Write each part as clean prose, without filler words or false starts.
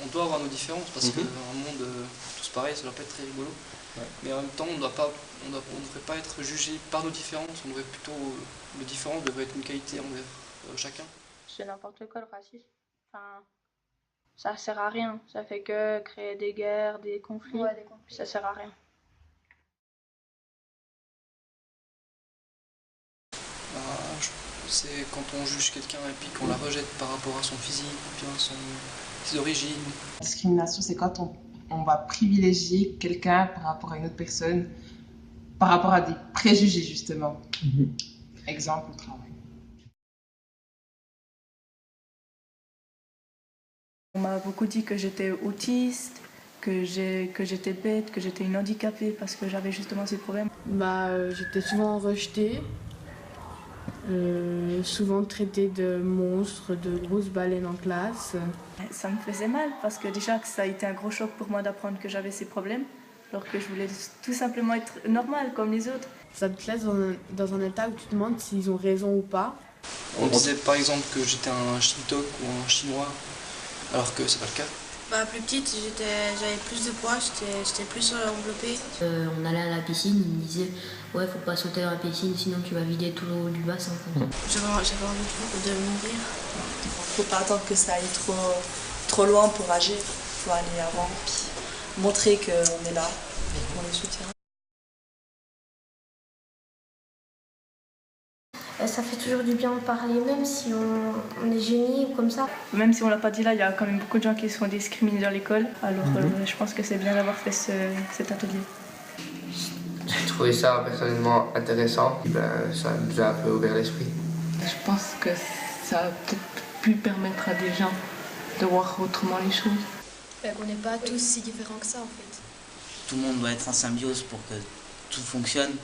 on doit avoir nos différences parce qu'un monde tous pareil, ça doit pas être très rigolo. Ouais. Mais en même temps, on ne devrait pas être jugé par nos différences, on devrait plutôt, les différences devraient être une qualité envers chacun. C'est n'importe quoi le racisme. Enfin, ça sert à rien, ça fait que créer des guerres, des conflits, ouais, ça sert à rien. C'est quand on juge quelqu'un et puis qu'on la rejette par rapport à son physique ou bien ses origines. La discrimination, c'est quand on va privilégier quelqu'un par rapport à une autre personne, par rapport à des préjugés justement. Exemple, au travail. On m'a beaucoup dit que j'étais autiste, que j'étais bête, que j'étais une handicapée parce que j'avais justement ces problèmes. J'étais souvent rejetée, souvent traitée de monstre, de grosse baleine en classe. Ça me faisait mal parce que déjà que ça a été un gros choc pour moi d'apprendre que j'avais ces problèmes, alors que je voulais tout simplement être normale comme les autres. Ça te laisse dans un état où tu te demandes s'ils ont raison ou pas. On disait par exemple que j'étais un Shintok ou un Chinois, alors que c'est pas le cas. Plus petite, j'avais plus de poids, j'étais plus enveloppée. On allait à la piscine, il me disait ouais, faut pas sauter dans la piscine sinon tu vas vider tout l'eau du bassin. J'avais envie de mourir. Faut pas attendre que ça aille trop loin pour agir. Faut aller avant, puis montrer qu'on est là et qu'on les soutient. Ça fait toujours du bien de parler, même si on est gêné ou comme ça. Même si on l'a pas dit là, il y a quand même beaucoup de gens qui sont discriminés dans l'école. Alors je pense que c'est bien d'avoir fait cet atelier. J'ai trouvé ça personnellement intéressant. Ça nous a un peu ouvert l'esprit. Je pense que ça a peut-être pu permettre à des gens de voir autrement les choses. Qu'on n'est pas tous si différents que ça en fait. Tout le monde doit être en symbiose pour que tout fonctionne.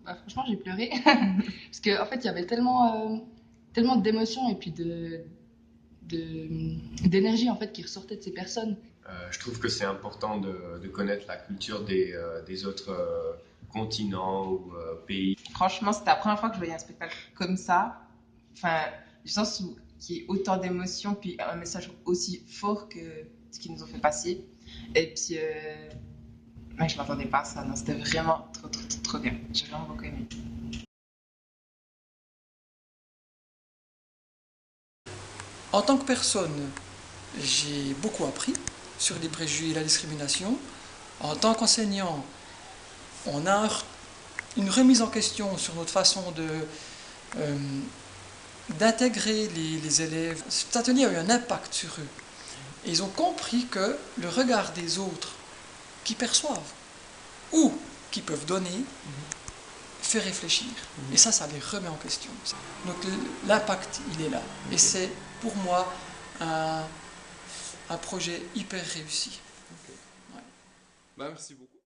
Franchement, j'ai pleuré parce qu'en fait, il y avait tellement d'émotions et puis d'énergie en fait qui ressortait de ces personnes. Je trouve que c'est important de connaître la culture des autres continents ou pays. Franchement, c'était la première fois que je voyais un spectacle comme ça. Enfin, du sens qu'il y ait autant d'émotions puis un message aussi fort que ce qu'ils nous ont fait passer. Et puis je m'attendais pas à ça, non, c'était vraiment trop bien. J'ai vraiment beaucoup aimé. En tant que personne, j'ai beaucoup appris sur les préjugés et la discrimination. En tant qu'enseignant, on a une remise en question sur notre façon d'intégrer les élèves. Cet atelier a eu un impact sur eux. Et ils ont compris que le regard des autres qui perçoivent ou qui peuvent donner fait réfléchir. Et ça les remet en question. Donc l'impact, il est là. Et c'est pour moi un projet hyper réussi. Okay. Ouais. Merci beaucoup.